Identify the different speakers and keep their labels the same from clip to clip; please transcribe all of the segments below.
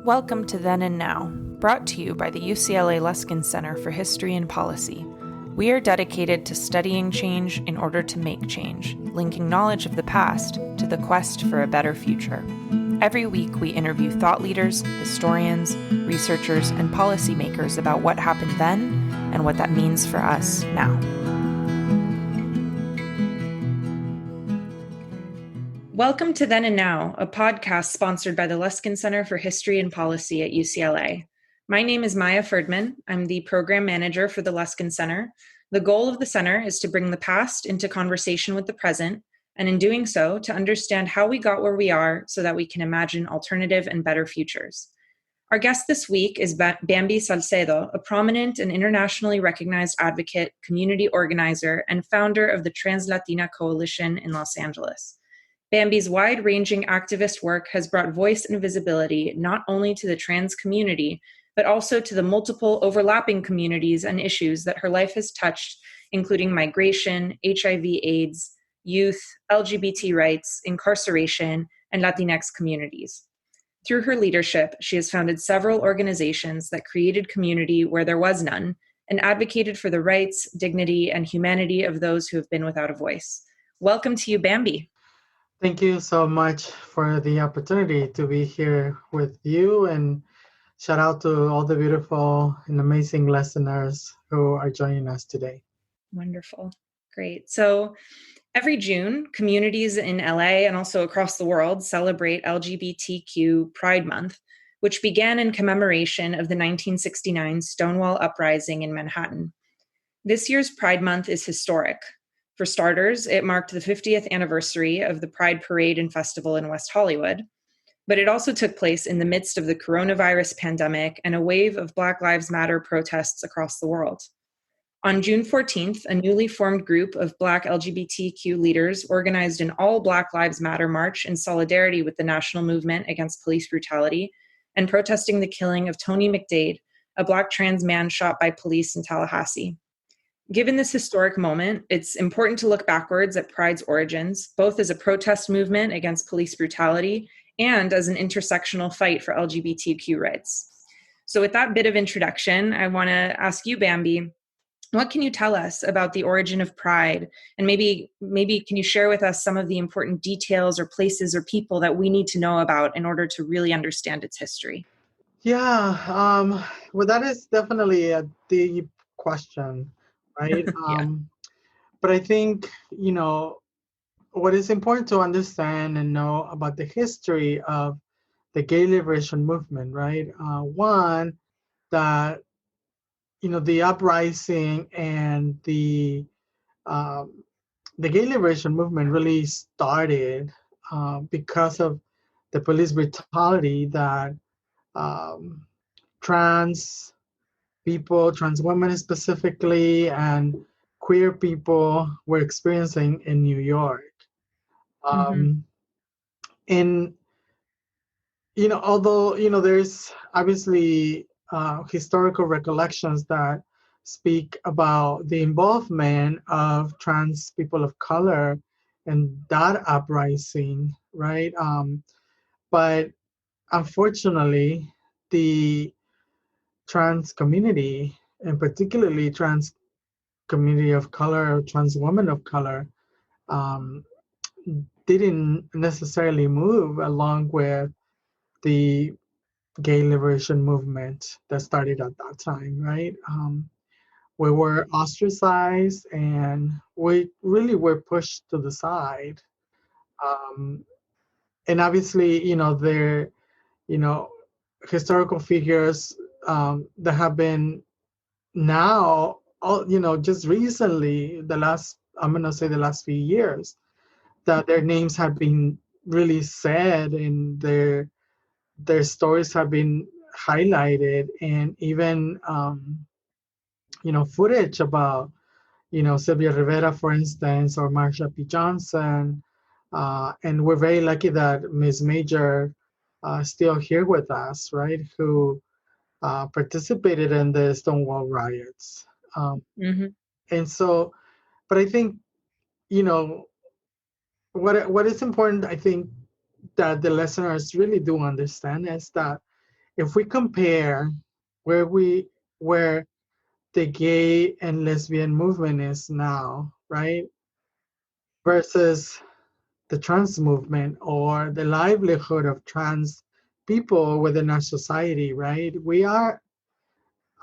Speaker 1: Welcome to Then and Now, brought to you by the UCLA Luskin Center for History and Policy. We are dedicated to studying change in order to make change, linking knowledge of the past to the quest for a better future. Every week, we interview thought leaders, historians, researchers, and policymakers about what happened then and what that means for us now. Welcome to Then and Now, a podcast sponsored by the Luskin Center for History and Policy at UCLA. My name is Maia Ferdman. I'm the program manager for the Luskin Center. The goal of the center is to bring the past into conversation with the present, and in doing so, to understand how we got where we are so that we can imagine alternative and better futures. Our guest this week is Bamby Salcedo, a prominent and internationally recognized advocate, community organizer, and founder of the TransLatin Coalition in Los Angeles. Bamby's wide-ranging activist work has brought voice and visibility not only to the trans community, but also to the multiple overlapping communities and issues that her life has touched, including migration, HIV/AIDS, youth, LGBT rights, incarceration, and Latinx communities. Through her leadership, she has founded several organizations that created community where there was none and advocated for the rights, dignity, and humanity of those who have been without a voice. Welcome to you, Bamby.
Speaker 2: Thank you so much for the opportunity to be here with you, and shout out to all the beautiful and amazing listeners who are joining us today.
Speaker 1: Wonderful. Great. So every June, communities in LA and also across the world celebrate LGBTQ Pride Month, which began in commemoration of the 1969 Stonewall Uprising in Manhattan. This year's Pride Month is historic. For starters, it marked the 50th anniversary of the Pride Parade and Festival in West Hollywood, but it also took place in the midst of the coronavirus pandemic and a wave of Black Lives Matter protests across the world. On June 14th, a newly formed group of Black LGBTQ leaders organized an all Black Lives Matter march in solidarity with the national movement against police brutality and protesting the killing of Tony McDade, a Black trans man shot by police in Tallahassee. Given this historic moment, it's important to look backwards at Pride's origins, both as a protest movement against police brutality and as an intersectional fight for LGBTQ rights. So with that bit of introduction, I want to ask you, Bamby, what can you tell us about the origin of Pride? And maybe can you share with us some of the important details or places or people that we need to know about in order to really understand its history?
Speaker 2: Yeah, well, that is definitely a deep question, right?
Speaker 1: Yeah.
Speaker 2: But I think, what is important to understand and know about the history of the gay liberation movement, right? One, that, the uprising and the gay liberation movement really started because of the police brutality that um, trans people, trans women specifically, and queer people were experiencing in New York.
Speaker 1: Mm-hmm.
Speaker 2: And although there's obviously historical recollections that speak about the involvement of trans people of color in that uprising, right? But unfortunately, the trans community, and particularly trans community of color, trans women of color, um, didn't necessarily move along with the gay liberation movement that started at that time, right? We were ostracized and we really were pushed to the side. Um, and obviously, there, you know, historical figures that have been now, just recently, I'm going to say the last few years, that their names have been really said and their stories have been highlighted, and even footage about Sylvia Rivera, for instance, or Marsha P. Johnson, and we're very lucky that Ms. Major still here with us, right? Who participated in the Stonewall riots,
Speaker 1: Mm-hmm.
Speaker 2: and so. But I think what is important. I think that the listeners really do understand is that if we compare where where the gay and lesbian movement is now, right, versus the trans movement or the livelihood of trans people within our society, right? We are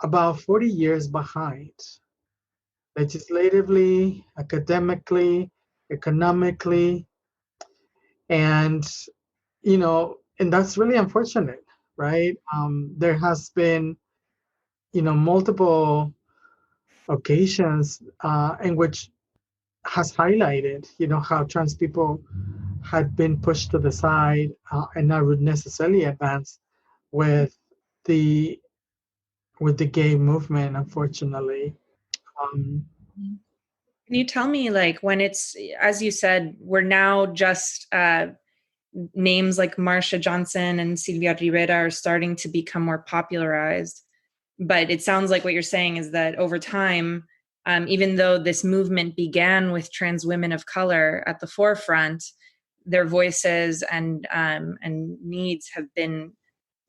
Speaker 2: about 40 years behind legislatively, academically, economically, and and that's really unfortunate, right? There has been multiple occasions in which has highlighted how trans people had been pushed to the side and not would necessarily advance with the gay movement, unfortunately. um,
Speaker 1: Can you tell me, like, when it's, as you said, we're now just names like Marsha Johnson and Silvia Rivera are starting to become more popularized. But it sounds like what you're saying is that over time, even though this movement began with trans women of color at the forefront, their voices and needs have been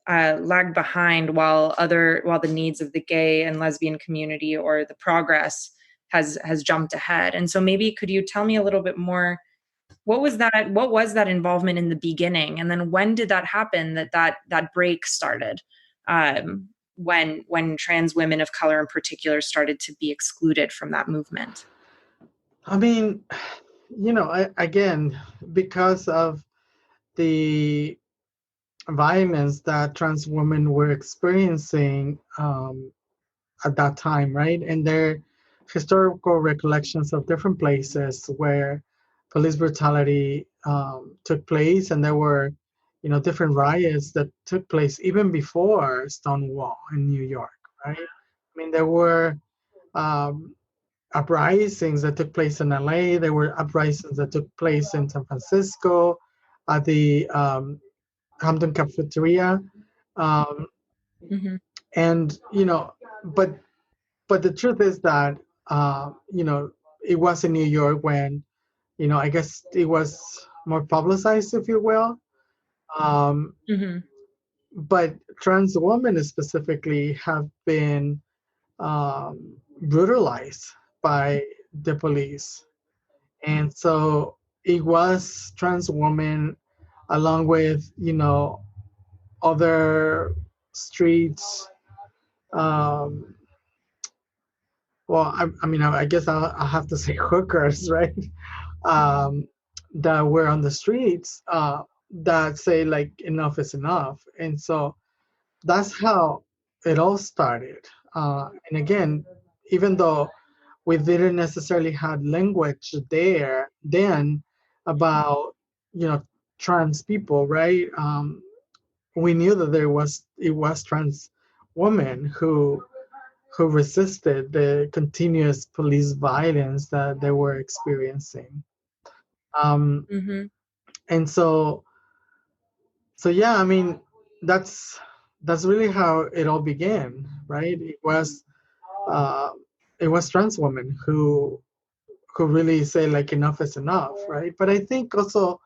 Speaker 1: lagged behind, while the needs of the gay and lesbian community or the progress has jumped ahead. And so maybe could you tell me a little bit more, what was that involvement in the beginning, and then when did that happen, that break started, when trans women of color in particular started to be excluded from that movement?
Speaker 2: I mean, again, because of the violence that trans women were experiencing at that time, right? And their historical recollections of different places where police brutality took place, and there were, different riots that took place even before Stonewall in New York, right? I mean, there were um, uprisings that took place in LA. There were uprisings that took place in San Francisco at the Hampton Cafeteria. Um,
Speaker 1: Mm-hmm.
Speaker 2: and, but the truth is that, it was in New York when, I guess it was more publicized, if you will. Um,
Speaker 1: Mm-hmm.
Speaker 2: but trans women specifically have been brutalized by the police. And so it was trans women along with, other streets. Um, well, I mean, I guess I'll have to say hookers, right? Um, that were on the streets that say like enough is enough. And so that's how it all started. And again, even though we didn't necessarily have language there then about trans people, right? We knew that it was trans women who resisted the continuous police violence that they were experiencing. Um,
Speaker 1: Mm-hmm.
Speaker 2: and so yeah, I mean, that's really how it all began, right? Uh, it was trans women who really say like enough is enough, right? But I think also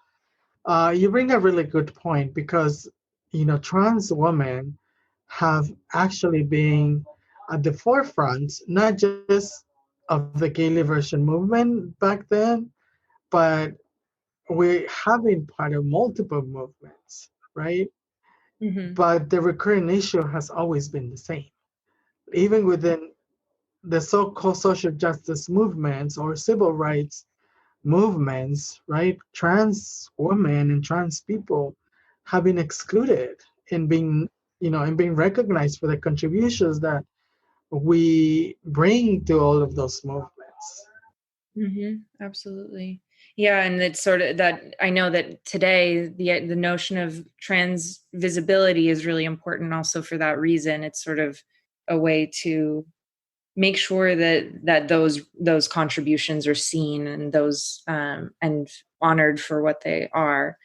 Speaker 2: you bring a really good point because trans women have actually been at the forefront, not just of the gay liberation movement back then, but we have been part of multiple movements, right?
Speaker 1: Mm-hmm.
Speaker 2: But the recurring issue has always been the same. Even within the so-called social justice movements or civil rights movements, right? Trans women and trans people have been excluded and being recognized for the contributions that we bring to all of those movements.
Speaker 1: Mm-hmm. Absolutely. Yeah, and it's sort of that, I know that today the notion of trans visibility is really important also for that reason. It's sort of a way to make sure that those contributions are seen, and those and honored for what they are,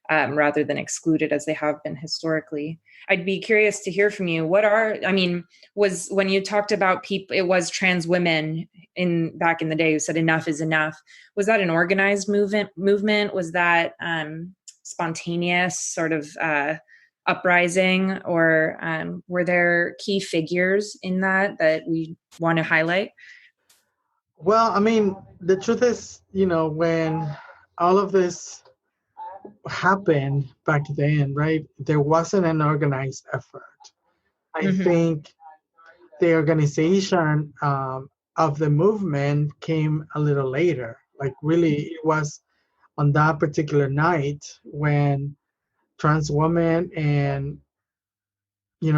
Speaker 1: rather than excluded as they have been historically. I'd be curious to hear from you. I mean, was when you talked about people, it was trans women in back in the day who said enough is enough. Was that an organized movement? Was that spontaneous, sort of uprising, or were there key figures in that we want to highlight?
Speaker 2: Well, I mean, the truth is, when all of this happened back then, right, there wasn't an organized effort. I think the organization of the movement came a little later. Like, really, it was on that particular night when trans women and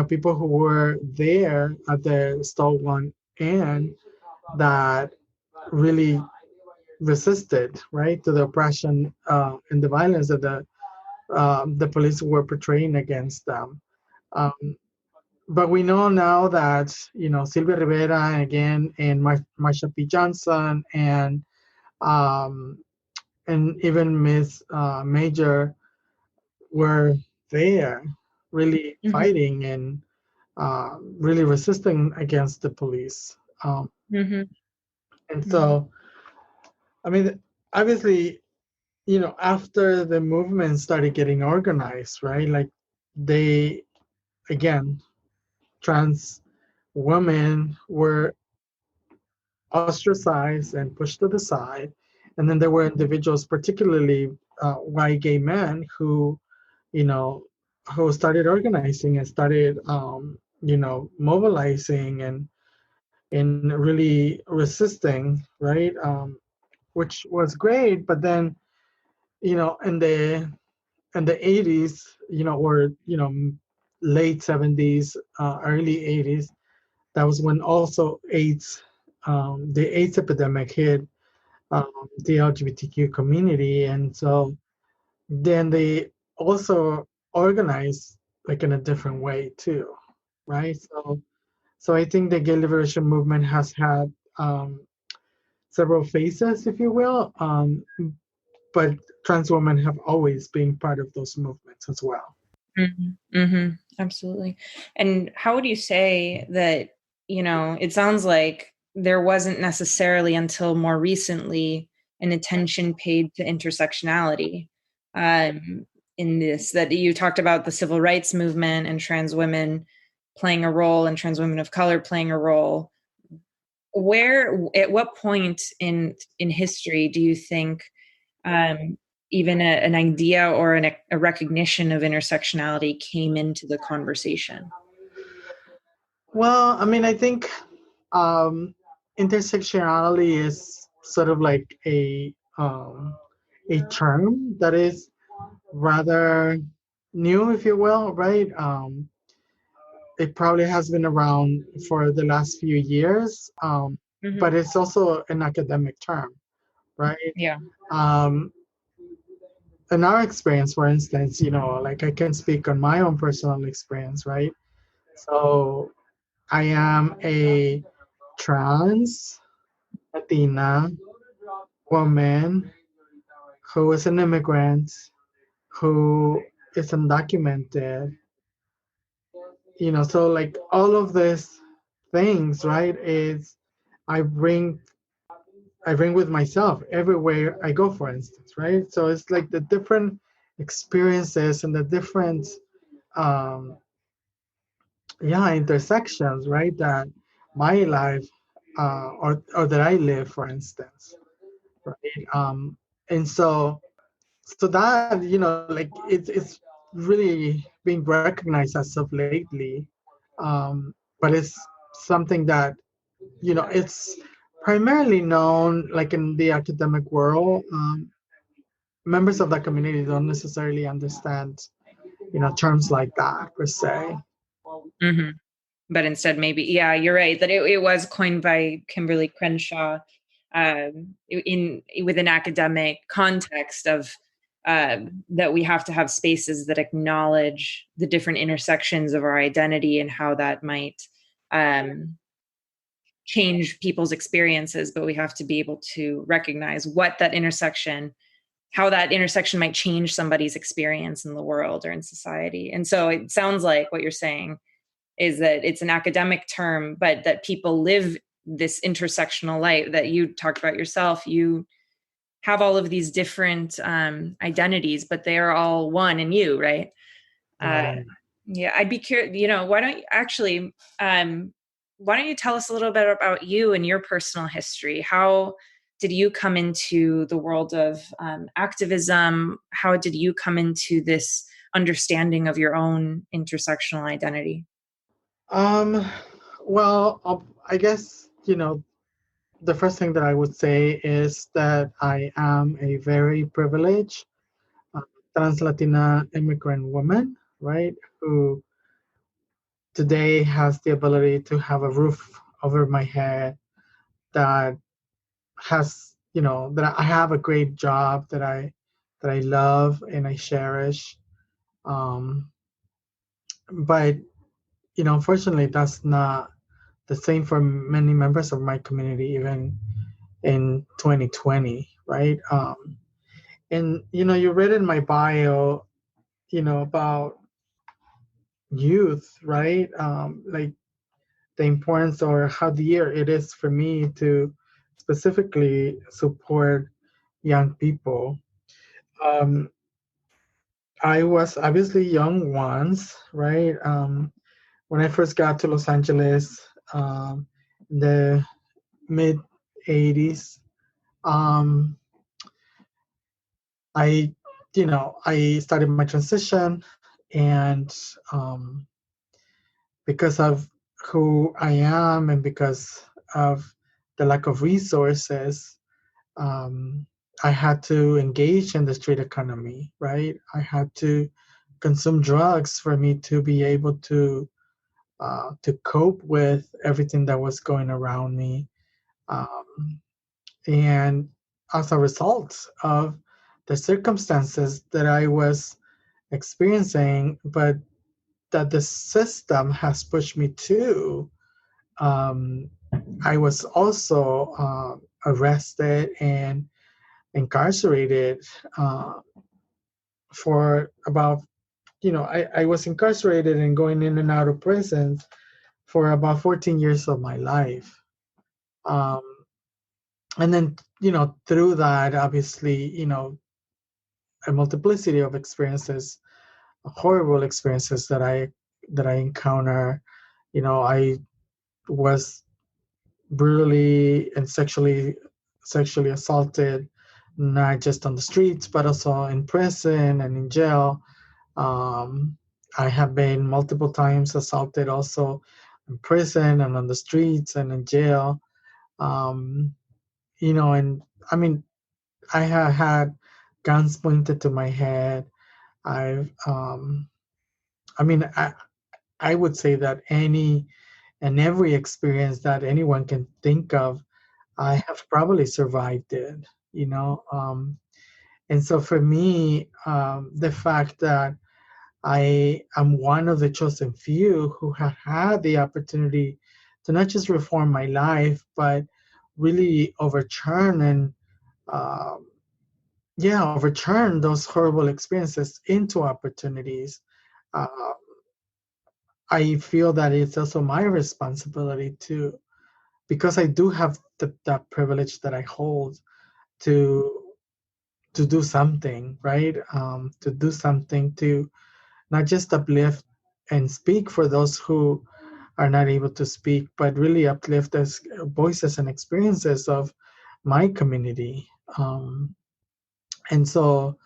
Speaker 2: people who were there at the stall one end that really resisted, right, to the oppression and the violence that the police were portraying against them. Um, but we know now that Sylvia Rivera again and Marsha P. Johnson um, and even Miss Major were there, really
Speaker 1: Mm-hmm.
Speaker 2: fighting and really resisting against the police.
Speaker 1: Mm-hmm.
Speaker 2: And
Speaker 1: Mm-hmm.
Speaker 2: so, I mean, obviously, after the movement started getting organized, right? Like they, again, trans women were ostracized and pushed to the side. And then there were individuals, particularly white gay men, you know, who started organizing and started, mobilizing and really resisting, right? Which was great. But then, in the 80s, or late 70s, early 80s, that was when also the AIDS epidemic hit the LGBTQ community, and so then they also organized like in a different way too, right? So I think the gay liberation movement has had several phases, if you will, but trans women have always been part of those movements as well.
Speaker 1: Mm-hmm. Mm-hmm. Absolutely. And how would you say that, it sounds like there wasn't necessarily until more recently an attention paid to intersectionality in this, that you talked about the civil rights movement and trans women playing a role and trans women of color playing a role. At what point in history do you think um, even an idea or a recognition of intersectionality came into the conversation?
Speaker 2: Well, I mean, I think intersectionality is sort of like a term that is rather new, if you will, right? It probably has been around for the last few years,
Speaker 1: Mm-hmm.
Speaker 2: but it's also an academic term, right?
Speaker 1: Yeah.
Speaker 2: Um, in our experience, for instance, like I can speak on my own personal experience, right? So I am a trans Latina woman who is an immigrant, who is undocumented, so like all of these things, right, is I bring I bring with myself everywhere I go, for instance, right? So it's like the different experiences and the different um intersections, right, that my life or that I live, for instance, right? And so that like it's really being recognized as of lately, but it's something that it's primarily known like in the academic world. Members of that community don't necessarily understand terms like that per se.
Speaker 1: Mm-hmm. But instead, maybe, yeah, you're right, that it was coined by Kimberly Crenshaw in with an academic context of that we have to have spaces that acknowledge the different intersections of our identity and how that might um, change people's experiences, but we have to be able to recognize how that intersection might change somebody's experience in the world or in society. And so it sounds like what you're saying is that it's an academic term, but that people live this intersectional life that you talked about yourself. You have all of these different identities, but they are all one in you, right? Uh,
Speaker 2: Right.
Speaker 1: yeah, I'd be curious, why don't you tell us a little bit about you and your personal history? How did you come into the world of activism? How did you come into this understanding of your own intersectional identity?
Speaker 2: Um, well, I guess, the first thing that I would say is that I am a very privileged uh, trans-Latina immigrant woman, right? Who today has the ability to have a roof over my head, that has, that I have a great job that I love and I cherish. Um, but unfortunately, that's not the same for many members of my community, even in 2020, right? And you read in my bio, about youth, right? Like the importance or how dear it is for me to specifically support young people. Um, I was obviously young once, right? When I first got to Los Angeles, in the mid 80s, um, I, I started my transition, and because of who I am and because of the lack of resources, um, I had to engage in the street economy, right? I had to consume drugs for me to be able to cope with everything that was going around me. Um, and as a result of the circumstances that I was experiencing, but that the system has pushed me to, um, I was also arrested and incarcerated uh, for about, I was incarcerated and going in and out of prison for about 14 years of my life. Um, and then, through that, obviously, a multiplicity of experiences, horrible experiences that I encounter. I was brutally and sexually assaulted, not just on the streets, but also in prison and in jail. Um, I have been multiple times assaulted also in prison and on the streets and in jail. Um, and I mean, I have had guns pointed to my head. I've, I mean, I would say that any and every experience that anyone can think of, I have probably survived it, you know. And so for me, the fact that I am one of the chosen few who have had the opportunity to not just reform my life, but really overturn and overturn those horrible experiences into opportunities. Uh, I feel that it's also my responsibility to, because I do have that privilege that I hold to do something, right? To do something to not just uplift and speak for those who are not able to speak, but really uplift as voices and experiences of my community. And so,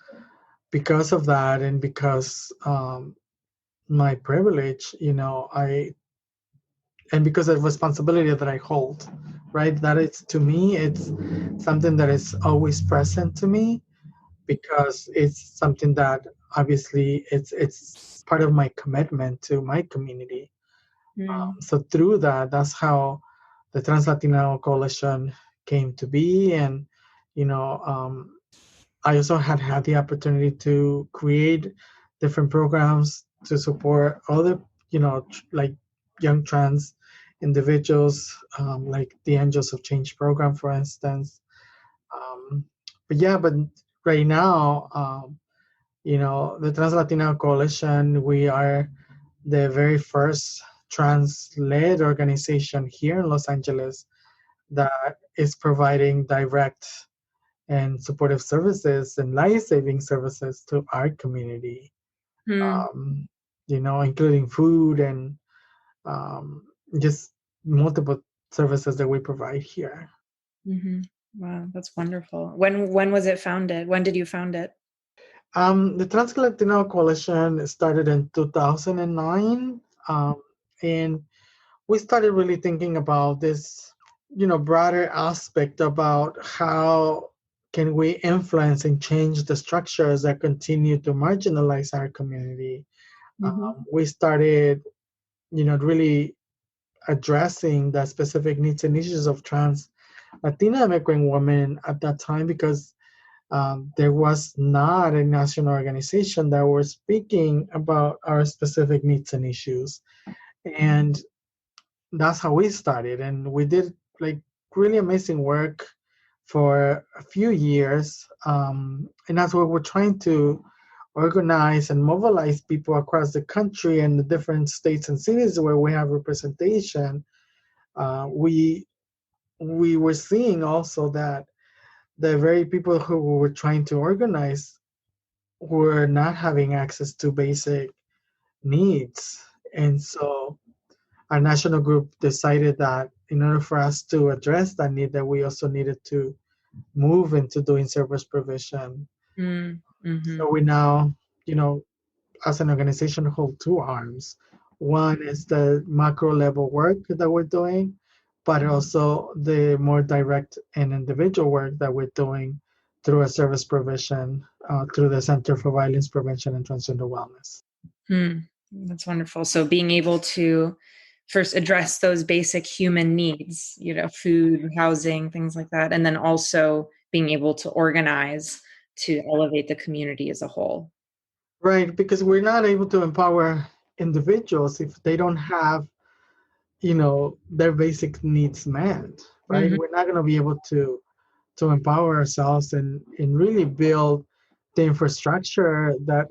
Speaker 2: because of that, and because my privilege, and because of the responsibility that I hold, right? That it's, to me, it's something that is always present to me, because it's something that obviously it's part of my commitment to my community.
Speaker 1: Mm.
Speaker 2: So through that, that's how the TransLatin Coalition came to be. And you know, I also had the opportunity to create different programs to support other, like young trans individuals, like the Angels of Change program, for instance. Um, but right now, the TransLatin Coalition, we are the very first trans-led organization here in Los Angeles that is providing direct and supportive services and life-saving services to our community.
Speaker 1: Mm.
Speaker 2: including food and um, just multiple services that we provide here.
Speaker 1: Mm-hmm. Wow, that's wonderful. When was it founded? When did you found it?
Speaker 2: The TransLatin Coalition started in 2009, and we started really thinking about this, broader aspect about how can we influence and change the structures that continue to marginalize our community.
Speaker 1: Mm-hmm.
Speaker 2: We started, really addressing the specific needs and issues of trans Latina immigrant women at that time because there was not a national organization that was speaking about our specific needs and issues. And that's how we started. And we did like really amazing work for a few years. And that's what we're trying to organize and mobilize people across the country and the different states and cities where we have representation. We were seeing also that the very people who were trying to organize were not having access to basic needs. And so our national group decided that in order for us to address that need, that we also needed to move into doing service provision.
Speaker 1: Mm-hmm.
Speaker 2: So we now, you know, as an organization hold two arms. One is the macro level work that we're doing, but also the more direct and individual work that we're doing through a service provision through the Center for Violence Prevention and Transgender Wellness.
Speaker 1: That's wonderful. So being able to first address those basic human needs, food, housing, things like that, and then also being able to organize to elevate the community as a whole.
Speaker 2: Right, because we're not able to empower individuals if they don't have, their basic needs met, right?
Speaker 1: Mm-hmm.
Speaker 2: We're not going to be able to empower ourselves and really build the infrastructure that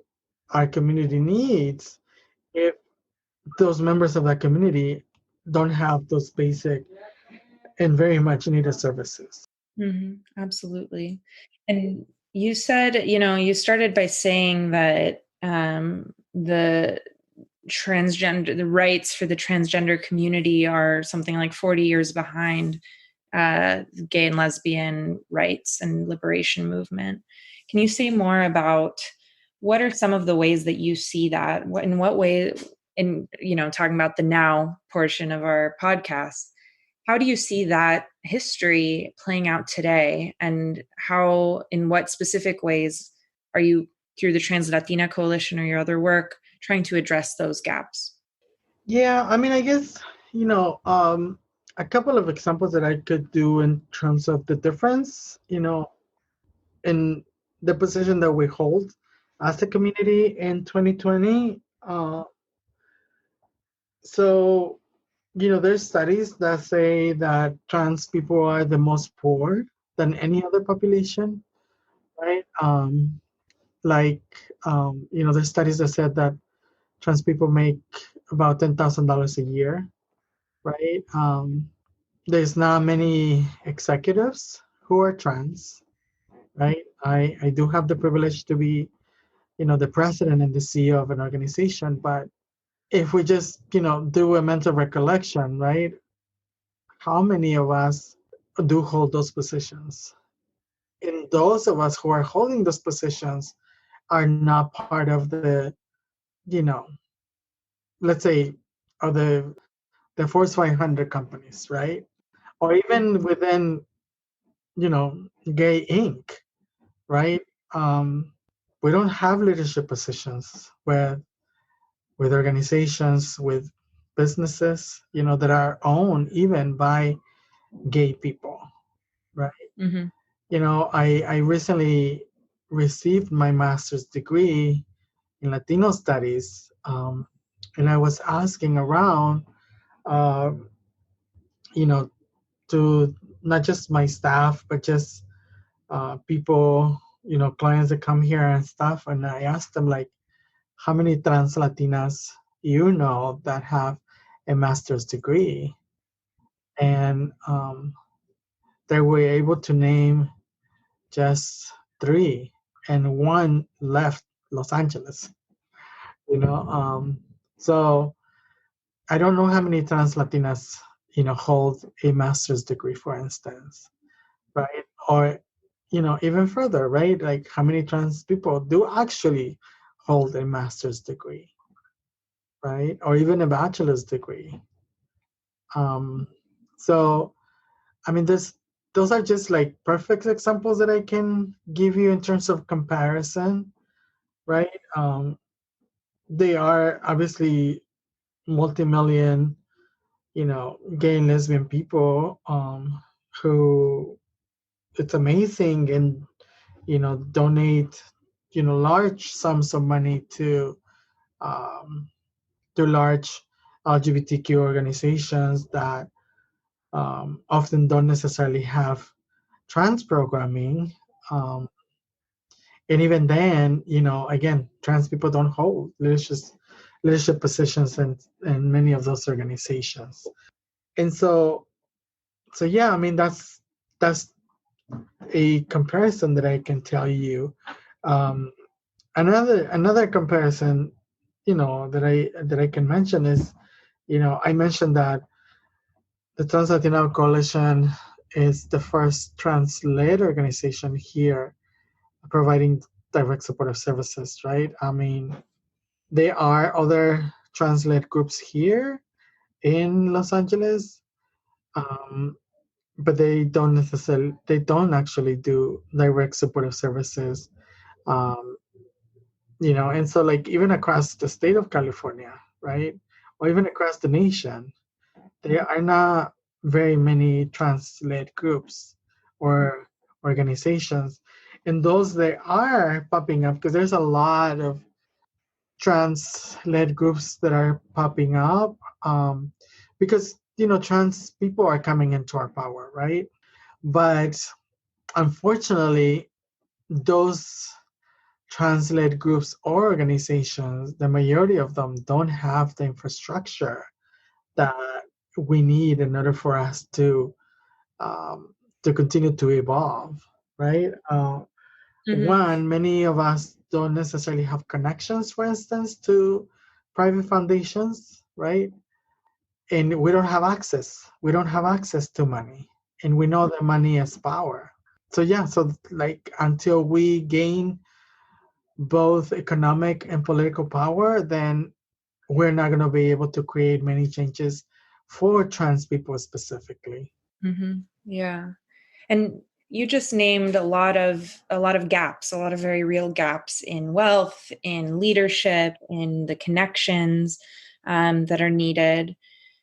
Speaker 2: our community needs if those members of that community don't have those basic and very much needed services.
Speaker 1: Mm-hmm. Absolutely. And you said, you started by saying that the rights for the transgender community are something like 40 years behind gay and lesbian rights and liberation movement. Can you say more about what are some of the ways that you see that? In what way, talking about the now portion of our podcast, how do you see that history playing out today? And how, in what specific ways are you, through the TransLatin Coalition or your other work, trying to address those gaps?
Speaker 2: Yeah, I mean, I guess, a couple of examples that I could do in terms of the difference, in the position that we hold as a community in 2020. So, there's studies that say that trans people are the most poor than any other population, right? There's studies that said that trans people make about $10,000 a year, right? There's not many executives who are trans, right? I do have the privilege to be, the president and the CEO of an organization, but if we just, do a mental recollection, right? How many of us do hold those positions? And those of us who are holding those positions are not part of the, you know, let's say, of the Force 500 companies, right? Or even within, Gay Inc., right? Um, we don't have leadership positions with organizations, with businesses, that are owned even by gay people, right?
Speaker 1: Mm-hmm.
Speaker 2: I recently received my master's degree in Latino studies, and I was asking around, uh, you know, to not just my staff, but just people, clients that come here and stuff. And I asked them, like, how many trans Latinas that have a master's degree? And they were able to name just three, and one left Los Angeles. So I don't know how many trans Latinas, hold a master's degree, for instance, right? Or, even further, right? Like how many trans people do actually hold a master's degree, right? Or even a bachelor's degree. Um, so, I mean, those are just like perfect examples that I can give you in terms of comparison, right? They are obviously multi-million, gay and lesbian people, who it's amazing and, donate, large sums of money um, to large LGBTQ organizations that often don't necessarily have trans programming. Um, and even then, again, trans people don't hold leadership positions in many of those organizations. And so yeah, I mean that's a comparison that I can tell you. Um, another comparison, that I can mention is, I mentioned that the TransLatin Coalition is the first trans-led organization here providing direct supportive services, right? I mean, there are other trans-led groups here in Los Angeles, um, but they don't actually do direct supportive services, um, and so like even across the state of California, right, or even across the nation, there are not very many trans-led groups or organizations, and those that are popping up, because there's a lot of trans-led groups that are popping up, because trans people are coming into our power, right? But unfortunately, those trans-led groups or organizations, the majority of them don't have the infrastructure that we need in order for us to continue to evolve, right?
Speaker 1: Mm-hmm.
Speaker 2: One, many of us don't necessarily have connections, for instance, to private foundations, right? And we don't have access. We don't have access to money, and we know that money is power. So yeah, so like until we gain both economic and political power, then we're not going to be able to create many changes for trans people specifically.
Speaker 1: Mm-hmm. Yeah. And you just named a lot of gaps, a lot of very real gaps in wealth, in leadership, in the connections that are needed.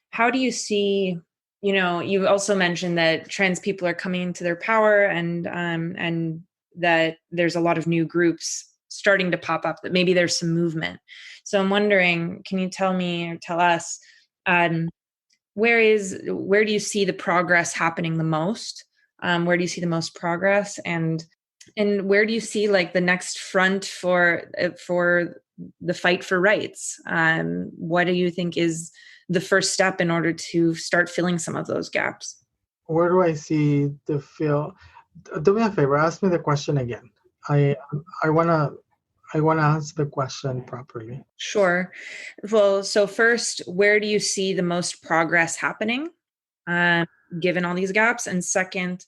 Speaker 1: How do you see? You also mentioned that trans people are coming into their power, and that there's a lot of new groups starting to pop up. That maybe there's some movement. So I'm wondering, can you tell me or tell us? Um, where do you see the progress happening the most? Where do you see the most progress, and where do you see like the next front for the fight for rights? What do you think is the first step in order to start filling some of those gaps?
Speaker 2: Where do I see the feel? Do me a favor, ask me the question again. I I wanna I wanna answer the question properly.
Speaker 1: Sure. Well, so first, where do you see the most progress happening, um, given all these gaps? And second,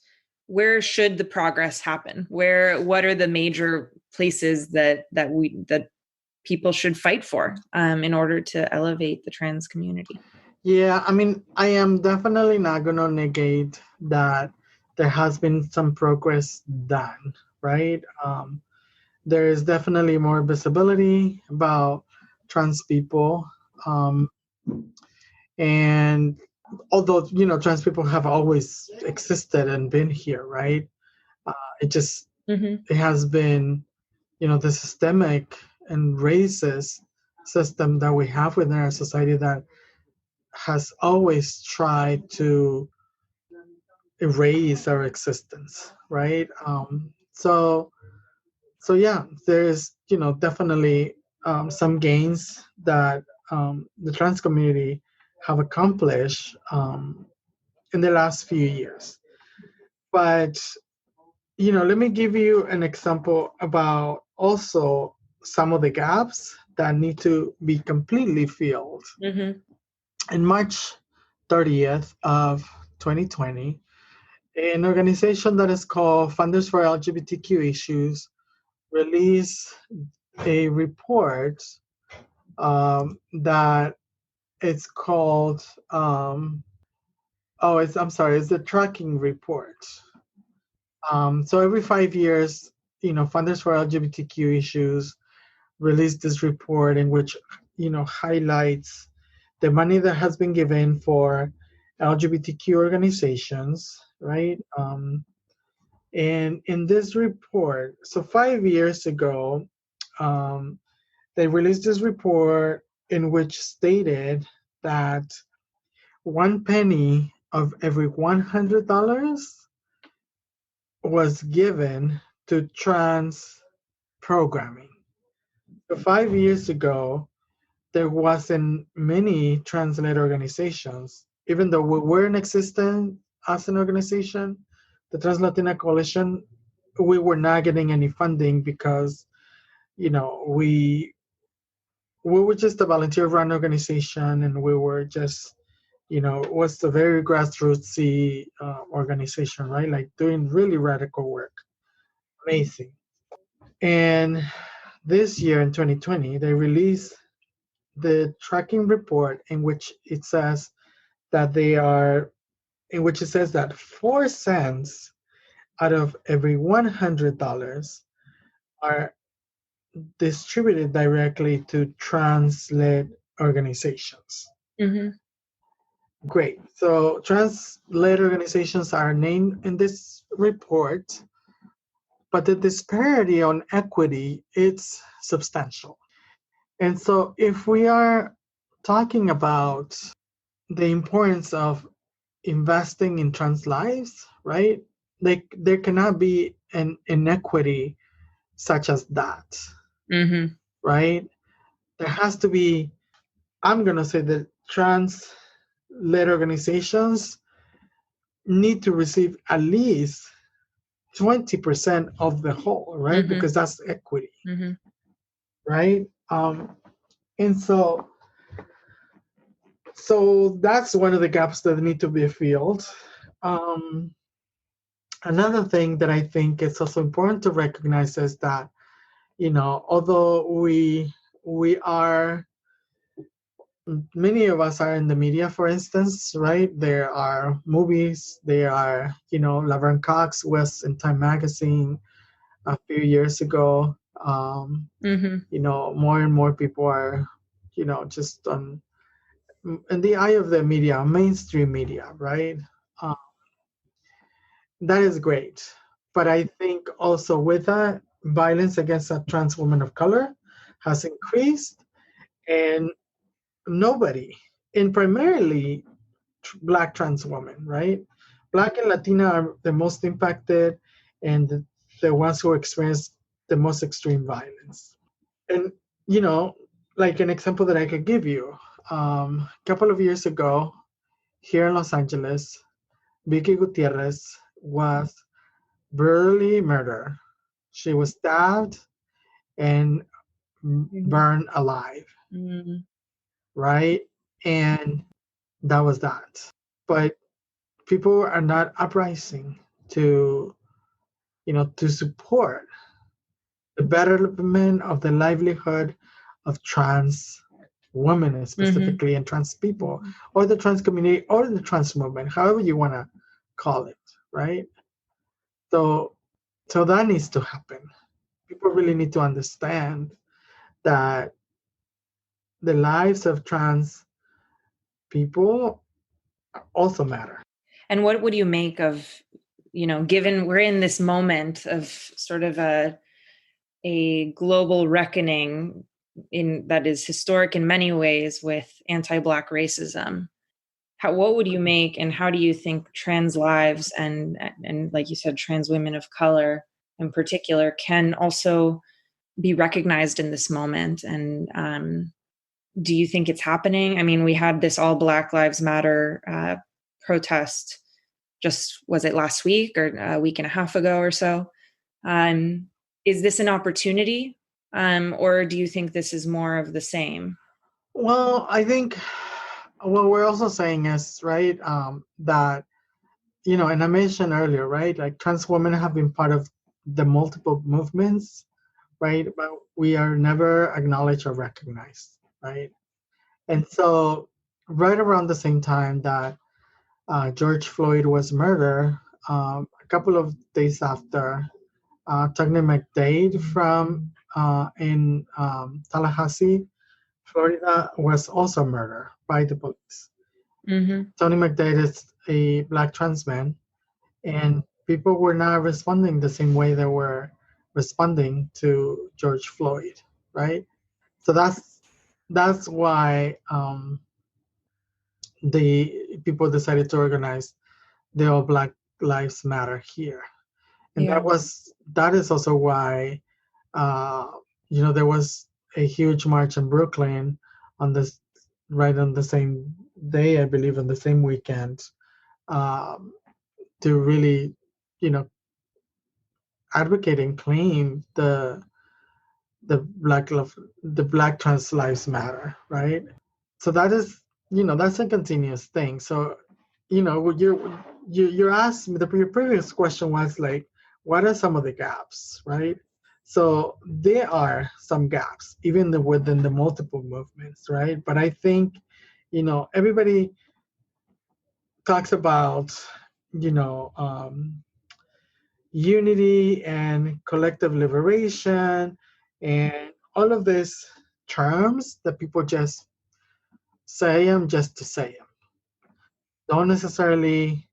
Speaker 1: where should the progress happen? What are the major places that people should fight for, in order to elevate the trans community?
Speaker 2: Yeah, I mean, I am definitely not gonna negate that there has been some progress done, right? There is definitely more visibility about trans people, um, and although trans people have always existed and been here, right? It just
Speaker 1: Mm-hmm.
Speaker 2: it has been the systemic and racist system that we have within our society that has always tried to erase our existence, right? So yeah, there's definitely some gains that the trans community have accomplished in the last few years. But let me give you an example about also some of the gaps that need to be completely filled.
Speaker 1: Mm-hmm.
Speaker 2: In March 30th of 2020, an organization that is called Funders for LGBTQ Issues released a report that it's called it's the tracking report. So every 5 years, Funders for LGBTQ Issues released this report in which highlights the money that has been given for LGBTQ organizations, right? And in this report, so 5 years ago, they released this report in which stated that one penny of every $100 was given to trans programming. So 5 years ago, there wasn't many trans-led organizations, even though we were in existence as an organization, the TransLatin Coalition, we were not getting any funding because, we were just a volunteer-run organization, and we were just, it was a very grassrootsy organization, right? Like doing really radical work. Amazing. And this year in 2020, they released the tracking report in which it says that 4 cents out of every $100 are distributed directly to trans-led organizations.
Speaker 1: Mm-hmm.
Speaker 2: Great. So trans-led organizations are named in this report, but the disparity on equity is substantial. And so if we are talking about the importance of investing in trans lives, right? There cannot be an inequity such as that,
Speaker 1: Mm-hmm.
Speaker 2: right? There has to be, I'm going to say that trans-led organizations need to receive at least 20% of the whole, right?
Speaker 1: Mm-hmm.
Speaker 2: Because that's equity,
Speaker 1: Mm-hmm.
Speaker 2: right? And so that's one of the gaps that need to be filled. Another thing that I think is also important to recognize is that, although we are, many of us are in the media, for instance, right? There are movies, there are, Laverne Cox was in Time Magazine a few years ago. More and more people are, just in the eye of the media, mainstream media, right? That is great. But I think also with that, violence against a trans woman of color has increased, and nobody, and primarily Black trans women, right? Black and Latina are the most impacted and the ones who experience the most extreme violence. And, like an example that I could give you, a couple of years ago, here in Los Angeles, Vicky Gutierrez was brutally murdered. She was stabbed and burned alive,
Speaker 1: Mm-hmm.
Speaker 2: right? And that was that. But people are not uprising to, to support the betterment of the livelihood of trans women specifically, and trans people, or the trans community, or the trans movement, however you want to call it, right? So that needs to happen. People really need to understand that the lives of trans people also matter.
Speaker 1: And what would you make of, given we're in this moment of sort of a global reckoning that is historic in many ways with anti-Black racism? What would you make, and how do you think trans lives and like you said, trans women of color in particular can also be recognized in this moment? And do you think it's happening? I mean, we had this All Black Lives Matter protest was it last week or a week and a half ago or so? Is this an opportunity Or do you think this is more of the same?
Speaker 2: Well, I think what we're also saying is, right, that, and I mentioned earlier, right, like trans women have been part of the multiple movements, right, but we are never acknowledged or recognized, right? And so, right around the same time that George Floyd was murdered, a couple of days after, Tugny McDade from in Tallahassee, Florida, was also murdered by the police.
Speaker 1: Mm-hmm.
Speaker 2: Tony McDade is a black trans man, and people were not responding the same way they were responding to George Floyd, right? So that's why the people decided to organize the All Black Lives Matter here, and
Speaker 1: Yeah.
Speaker 2: that is also why uh, there was a huge march in Brooklyn on this right on the same day, I believe, on the same weekend, um, to really, you know, advocate and claim the the Black trans lives matter, right? So that is, that's a continuous thing. So, you asked me, your previous question was like, what are some of the gaps, right? So there are some gaps even within the multiple movements, right? But I think, everybody talks about, you know um, unity and collective liberation and all of these terms that people just say them just to say them, don't necessarily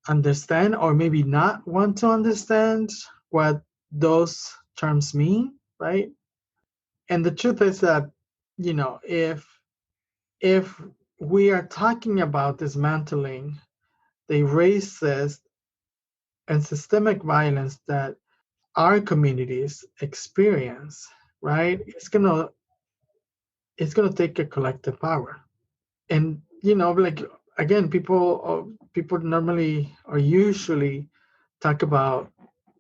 Speaker 2: understand or maybe not want to understand what those terms mean, right? And the truth is that, if we are talking about dismantling the racist and systemic violence that our communities experience, right? It's gonna take a collective power. And like, again, people normally or usually talk about,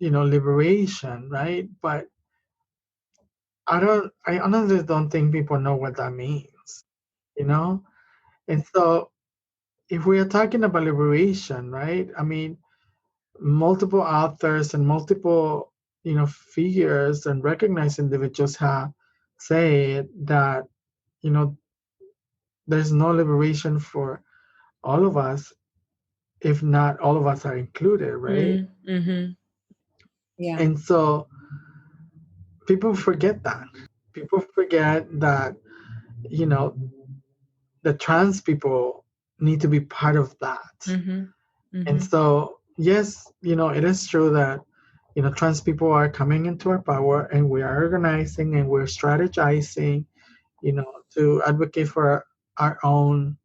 Speaker 2: liberation, right? But I honestly don't think people know what that means, you know? And so if we are talking about liberation, right? I mean, multiple authors and multiple, figures and recognized individuals have said that, you know, there's no liberation for all of us if not all of us are included, right?
Speaker 1: Mm-hmm. Yeah.
Speaker 2: And so people forget that. People forget that, you know, the trans people need to be part of that.
Speaker 1: Mm-hmm.
Speaker 2: And
Speaker 1: Mm-hmm.
Speaker 2: so, yes, it is true that, trans people are coming into our power and we are organizing and we're strategizing, to advocate for our own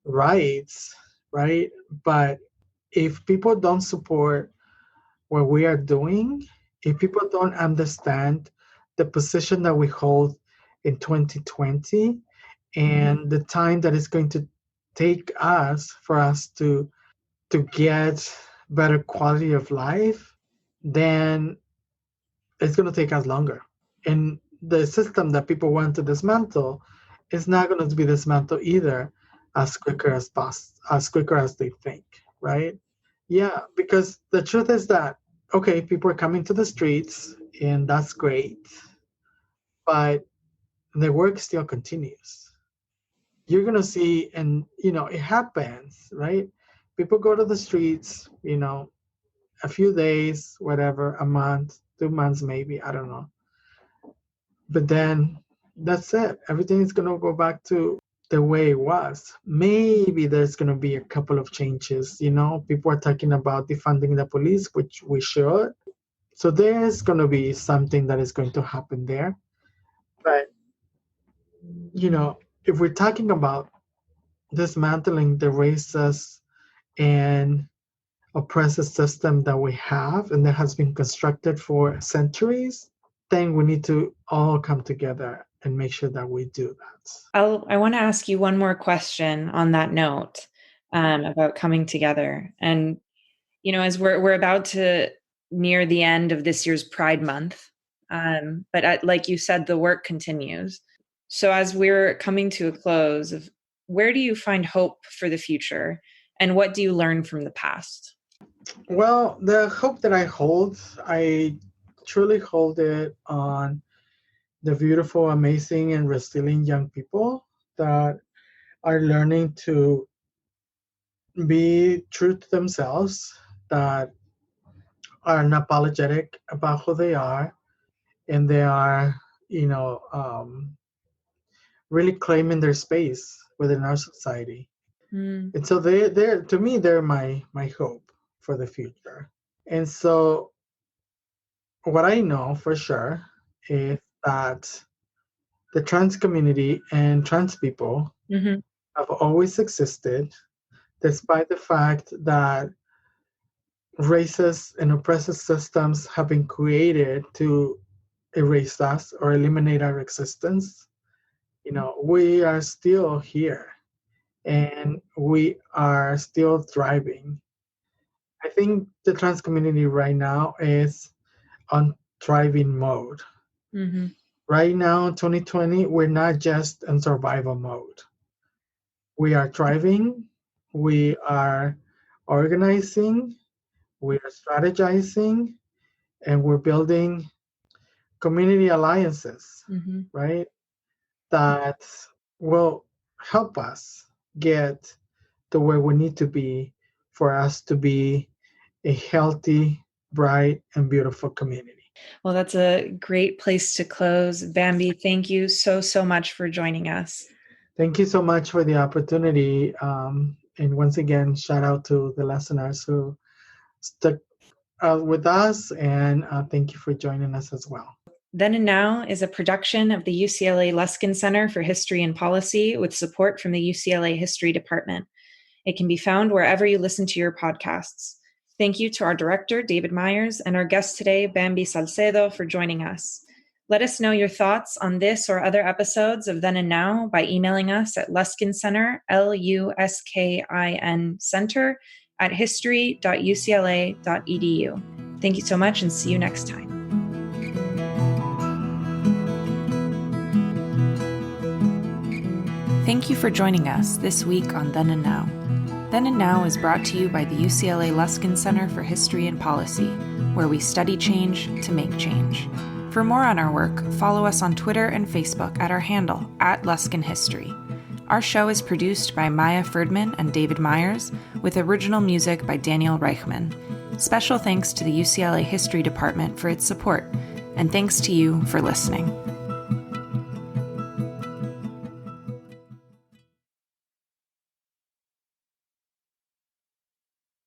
Speaker 2: rights, right? But if people don't support what we are doing, if people don't understand the position that we hold in 2020 and the time that it's going to take us for us to get better quality of life, then it's going to take us longer. And the system that people want to dismantle is not going to be dismantled either as quicker as they think, right? Yeah, because the truth is that, okay, people are coming to the streets and that's great, but the work still continues. You're gonna see, and it happens, right? People go to the streets, a few days, whatever, a month, 2 months, maybe, I don't know. But then that's it. Everything is gonna go back to the way it was. Maybe there's gonna be a couple of changes. People are talking about defunding the police, which we should. So there's going to be something that is going to happen there. But, if we're talking about dismantling the racist and oppressive system that we have and that has been constructed for centuries, then we need to all come together and make sure that we do that.
Speaker 1: I want to ask you one more question on that note, about coming together. And, as we're about to near the end of this year's Pride Month, But like you said, the work continues. So as we're coming to a close, where do you find hope for the future? And what do you learn from the past?
Speaker 2: Well, the hope that I truly hold it on the beautiful, amazing, and resilient young people that are learning to be true to themselves, that are unapologetic about who they are, and they are, you know, really claiming their space within our society.
Speaker 1: Mm.
Speaker 2: And so they're to me, they're my hope for the future. And so what I know for sure is that the trans community and trans people
Speaker 1: Mm-hmm.
Speaker 2: have always existed, despite the fact that racist and oppressive systems have been created to erase us or eliminate our existence. You know, we are still here and we are still thriving. I think the trans community right now is on thriving mode.
Speaker 1: Mm-hmm.
Speaker 2: Right now, 2020, we're not just in survival mode. We are thriving, we are organizing, we are strategizing, and we're building community alliances,
Speaker 1: Mm-hmm.
Speaker 2: right? That will help us get to where we need to be for us to be a healthy, bright, and beautiful community.
Speaker 1: Well, that's a great place to close. Bamby, thank you so much for joining us.
Speaker 2: Thank you so much for the opportunity. And once again, shout out to the listeners who stuck with us, and thank you for joining us as well.
Speaker 1: Then and Now is a production of the UCLA Luskin Center for History and Policy with support from the UCLA History Department. It can be found wherever you listen to your podcasts. Thank you to our director, David Myers, and our guest today, Bamby Salcedo, for joining us. Let us know your thoughts on this or other episodes of Then and Now by emailing us at Luskin Center, LUSKIN Center, at history.ucla.edu. Thank you so much and see you next time. Thank you for joining us this week on Then and Now. Then and Now is brought to you by the UCLA Luskin Center for History and Policy, where we study change to make change. For more on our work, follow us on Twitter and Facebook at our handle, @LuskinHistory. Our show is produced by Maia, Ferdman, and David Myers, with original music by Daniel Reichman. Special thanks to the UCLA History Department for its support, and thanks to you for listening.